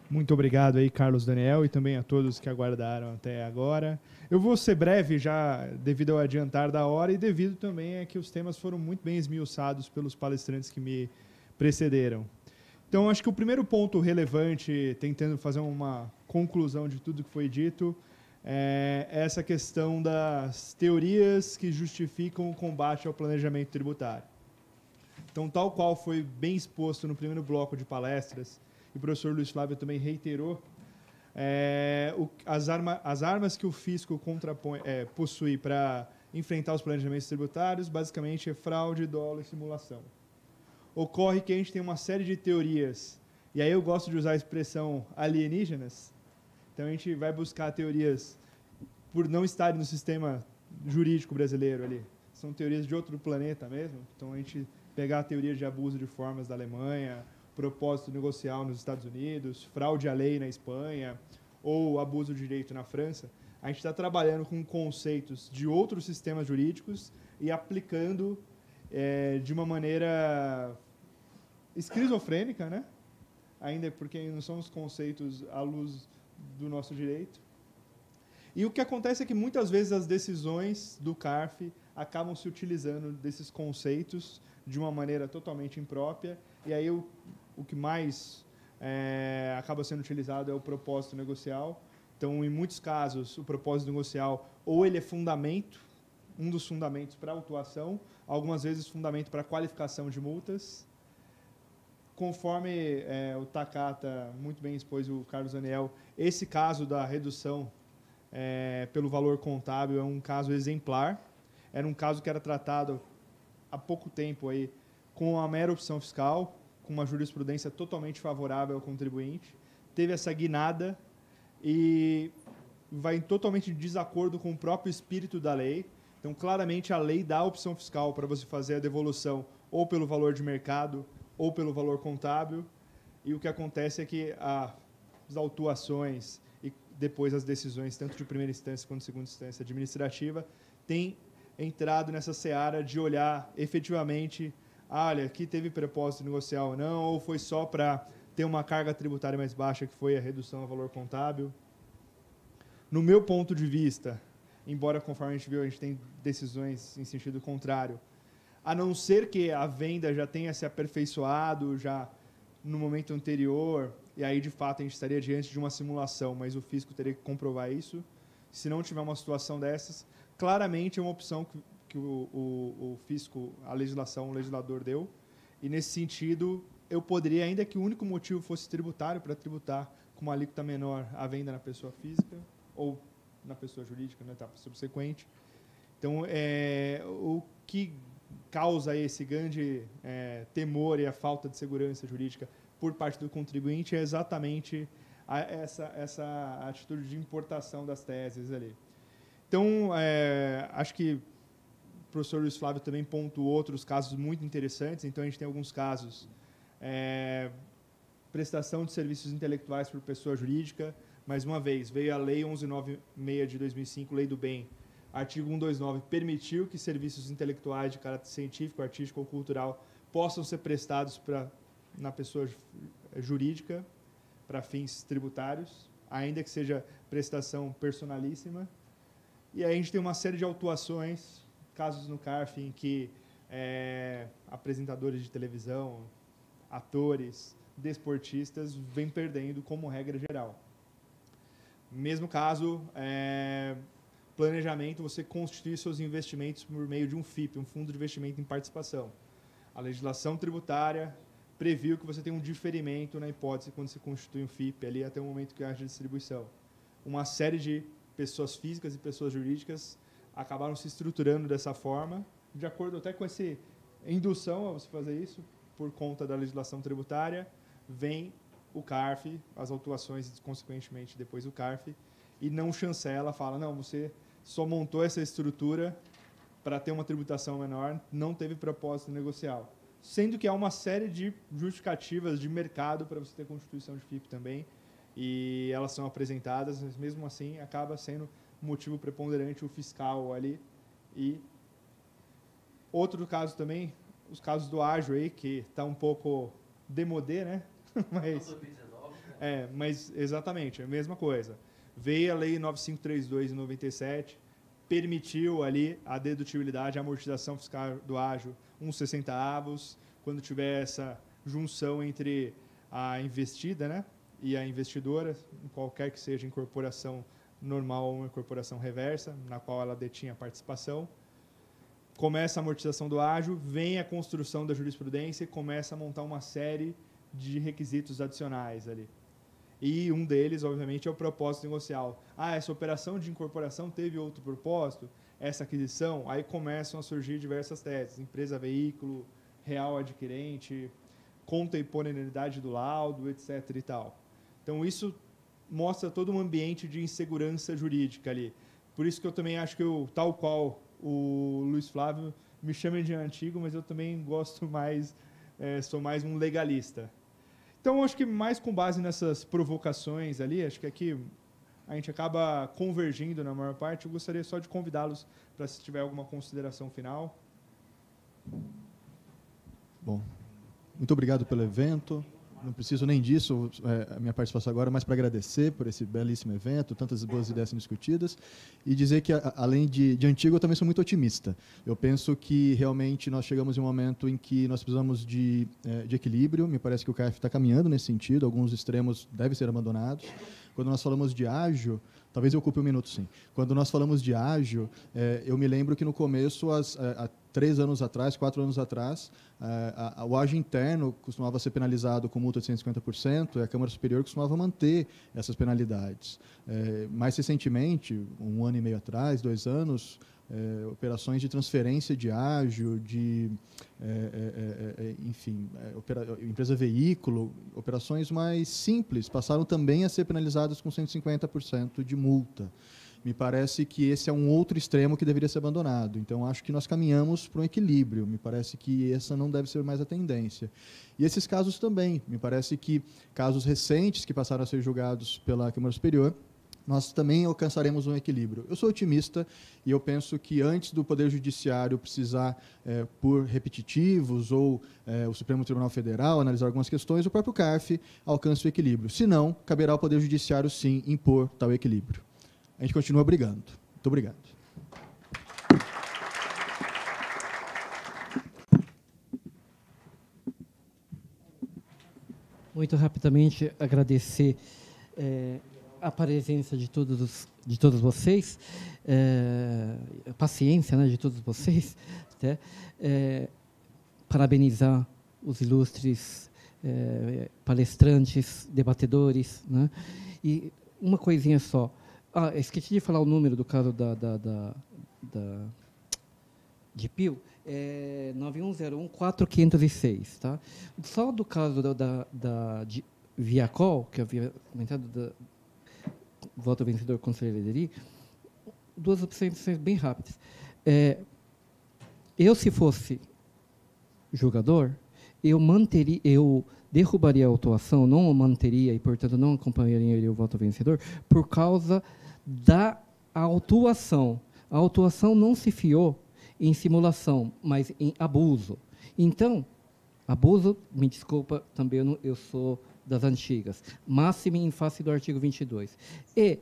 Muito obrigado aí, Carlos Daniel, e também a todos que aguardaram até agora. Eu vou ser breve já, devido ao adiantar da hora e devido também a que os temas foram muito bem esmiuçados pelos palestrantes que me precederam. Então, acho que o primeiro ponto relevante, tentando fazer uma conclusão de tudo que foi dito, é essa questão das teorias que justificam o combate ao planejamento tributário. Então, tal qual foi bem exposto no primeiro bloco de palestras, e o professor Luiz Flávio também reiterou, as armas que o fisco possui para enfrentar os planejamentos tributários, basicamente, é fraude, dolo e simulação. Ocorre que a gente tem uma série de teorias, e aí eu gosto de usar a expressão alienígenas, então a gente vai buscar teorias por não estarem no sistema jurídico brasileiro ali. São teorias de outro planeta mesmo, então a gente pegar a teoria de abuso de formas da Alemanha, propósito negocial nos Estados Unidos, fraude à lei na Espanha, ou abuso de direito na França, a gente está trabalhando com conceitos de outros sistemas jurídicos e aplicando de uma maneira esquizofrênica, né? Ainda porque não são os conceitos à luz do nosso direito. E o que acontece é que muitas vezes as decisões do CARF acabam se utilizando desses conceitos de uma maneira totalmente imprópria, e aí o que mais acaba sendo utilizado é o propósito negocial. Então, em muitos casos, o propósito negocial ou ele é fundamento, um dos fundamentos para a autuação, algumas vezes fundamento para a qualificação de multas. Conforme o Takata muito bem expôs, o Carlos Daniel, esse caso da redução pelo valor contábil é um caso exemplar. Era um caso que era tratado há pouco tempo aí, com a mera opção fiscal, com uma jurisprudência totalmente favorável ao contribuinte. Teve essa guinada e vai totalmente de desacordo com o próprio espírito da lei. Então, claramente, a lei dá a opção fiscal para você fazer a devolução ou pelo valor de mercado ou pelo valor contábil. E o que acontece é que as autuações e depois as decisões, tanto de primeira instância quanto de segunda instância administrativa, têm entrado nessa seara de olhar efetivamente, olha, aqui teve propósito negocial ou não, ou foi só para ter uma carga tributária mais baixa, que foi a redução ao valor contábil. No meu ponto de vista, embora conforme a gente viu, a gente tem decisões em sentido contrário, a não ser que a venda já tenha se aperfeiçoado já no momento anterior, e aí, de fato, a gente estaria diante de uma simulação, mas o fisco teria que comprovar isso. Se não tiver uma situação dessas, claramente é uma opção que o fisco, a legislação, o legislador deu, e, nesse sentido, eu poderia, ainda que o único motivo fosse tributário, para tributar com uma alíquota menor a venda na pessoa física ou na pessoa jurídica, na etapa subsequente. Então, o que causa esse grande temor e a falta de segurança jurídica por parte do contribuinte é exatamente essa atitude de importação das teses ali. Então, acho que o professor Luiz Flávio também pontuou outros casos muito interessantes. Então, a gente tem alguns casos, prestação de serviços intelectuais por pessoa jurídica. Mais uma vez, veio a Lei 1196 de 2005, Lei do Bem, artigo 129, permitiu que serviços intelectuais de caráter científico, artístico ou cultural possam ser prestados na pessoa jurídica para fins tributários, ainda que seja prestação personalíssima. E aí a gente tem uma série de autuações, casos no CARF em que apresentadores de televisão, atores, desportistas vêm perdendo como regra geral. Mesmo caso, planejamento, você constitui seus investimentos por meio de um FIP, um Fundo de Investimento em Participação. A legislação tributária previu que você tem um diferimento na hipótese quando se constitui um FIP ali até o momento que haja distribuição. Uma série de pessoas físicas e pessoas jurídicas acabaram se estruturando dessa forma, de acordo até com essa indução a você fazer isso, por conta da legislação tributária, vem o CARF, as autuações e, consequentemente, depois o CARF, e não chancela, fala, não, você só montou essa estrutura para ter uma tributação menor, não teve propósito negocial. Sendo que há uma série de justificativas de mercado para você ter constituição de FIP também, e elas são apresentadas, mas mesmo assim acaba sendo motivo preponderante o fiscal ali. E outro caso também, os casos do ágio aí, que está um pouco demodê, né? Mas Mas exatamente, é a mesma coisa. Veio a Lei 9532 em 97, permitiu ali a dedutibilidade, a amortização fiscal do ágio, uns 60 avos, quando tiver essa junção entre a investida, né, e a investidora, qualquer que seja incorporação normal ou uma incorporação reversa, na qual ela detinha participação. Começa a amortização do ágio, vem a construção da jurisprudência e começa a montar uma série de requisitos adicionais ali. E um deles, obviamente, é o propósito negocial. Essa operação de incorporação teve outro propósito, essa aquisição, aí começam a surgir diversas teses, empresa veículo, real adquirente, contemporaneidade do laudo, etc. e tal. Então, isso mostra todo um ambiente de insegurança jurídica ali. Por isso que eu também acho que, tal qual o Luiz Flávio, me chama de antigo, mas eu também gosto mais, sou mais um legalista. Então, acho que mais com base nessas provocações ali, acho que aqui a gente acaba convergindo na maior parte. Eu gostaria só de convidá-los para, se tiver alguma consideração final. Bom, muito obrigado pelo evento. Não preciso nem disso, a minha participação agora, mas para agradecer por esse belíssimo evento, tantas boas ideias sendo discutidas, e dizer que, além de antigo, eu também sou muito otimista. Eu penso que, realmente, nós chegamos em um momento em que nós precisamos de equilíbrio. Me parece que o CARF está caminhando nesse sentido, alguns extremos devem ser abandonados. Quando nós falamos de ágio, talvez eu ocupe um minuto, sim. Quando nós falamos de ágio, eu me lembro que, no começo, há 3 anos atrás, 4 anos atrás, o ágio interno costumava ser penalizado com multa de 150%, e a Câmara Superior costumava manter essas penalidades. Mais recentemente, 1 ano e meio atrás, 2 anos, operações de transferência de ágio, enfim, empresa veículo, operações mais simples, passaram também a ser penalizadas com 150% de multa. Me parece que esse é um outro extremo que deveria ser abandonado. Então, acho que nós caminhamos para um equilíbrio. Me parece que essa não deve ser mais a tendência. E esses casos também. Me parece que casos recentes que passaram a ser julgados pela Câmara Superior, nós também alcançaremos um equilíbrio. Eu sou otimista e eu penso que, antes do Poder Judiciário precisar, por repetitivos, ou o Supremo Tribunal Federal analisar algumas questões, o próprio CARF alcance o equilíbrio. Se não, caberá ao Poder Judiciário, sim, impor tal equilíbrio. A gente continua brigando. Muito obrigado. Muito rapidamente, agradecer a presença de todos vocês, a paciência, né, de todos vocês, né? Parabenizar os ilustres palestrantes, debatedores, né? E uma coisinha só. Esqueci de falar o número do caso de Pio, 9101-4506. Tá? Só do caso de Viacol, que eu havia comentado, voto vencedor conselheiro Ederi, 2 observações bem rápidas. Eu, se fosse julgador, eu derrubaria a autuação, não o manteria e, portanto, não acompanharia o voto vencedor por causa da autuação. A autuação não se fiou em simulação, mas em abuso. Então, abuso, me desculpa, também eu sou das antigas, máxime em face do artigo 22. E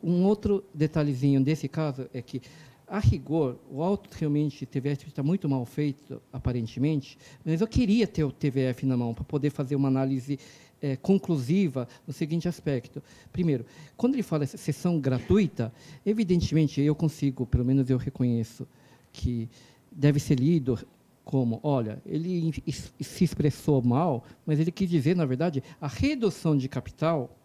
um outro detalhezinho desse caso é que, a rigor, o auto realmente TVF está muito mal feito, aparentemente, mas eu queria ter o TVF na mão para poder fazer uma análise conclusiva no seguinte aspecto. Primeiro, quando ele fala sessão gratuita, evidentemente eu consigo, pelo menos eu reconheço, que deve ser lido como, olha, ele se expressou mal, mas ele quis dizer, na verdade, a redução de capital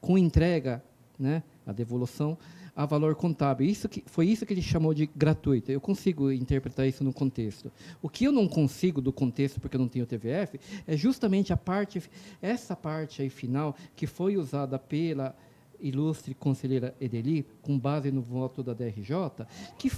com entrega, né, a devolução, a valor contábil. Foi isso que ele chamou de gratuito. Eu consigo interpretar isso no contexto. O que eu não consigo do contexto, porque eu não tenho TVF, é justamente essa parte aí final, que foi usada pela ilustre conselheira Edeli, com base no voto da DRJ, que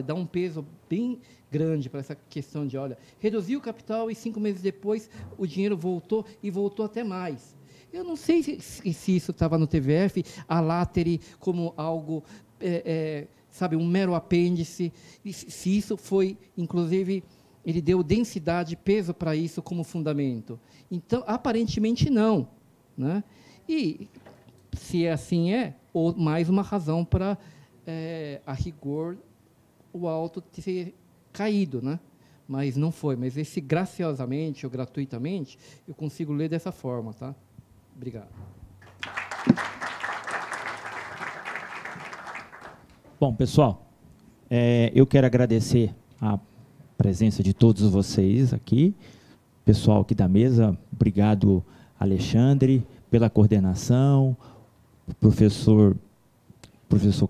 dá um peso bem grande para essa questão de, olha, reduziu o capital e 5 meses depois o dinheiro voltou e voltou até mais. Eu não sei se isso estava no TVF, a látere, como algo, sabe, um mero apêndice, e se isso foi, inclusive, ele deu densidade, peso para isso como fundamento. Então, aparentemente, não. né? E, se assim ou mais uma razão para, a rigor, o auto ter caído, né? Mas não foi. Mas esse graciosamente ou gratuitamente, eu consigo ler dessa forma, tá? Obrigado. Bom, pessoal, eu quero agradecer a presença de todos vocês aqui, pessoal aqui da mesa. Obrigado, Alexandre, pela coordenação, professor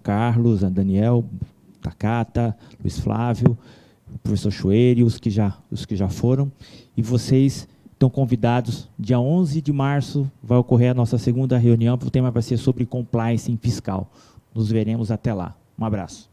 Carlos, a Daniel, Takata, Luiz Flávio, o professor Chueire, os que já foram. E vocês estão convidados. Dia 11 de março vai ocorrer a nossa segunda reunião. O tema vai ser sobre compliance fiscal. Nos veremos até lá. Um abraço.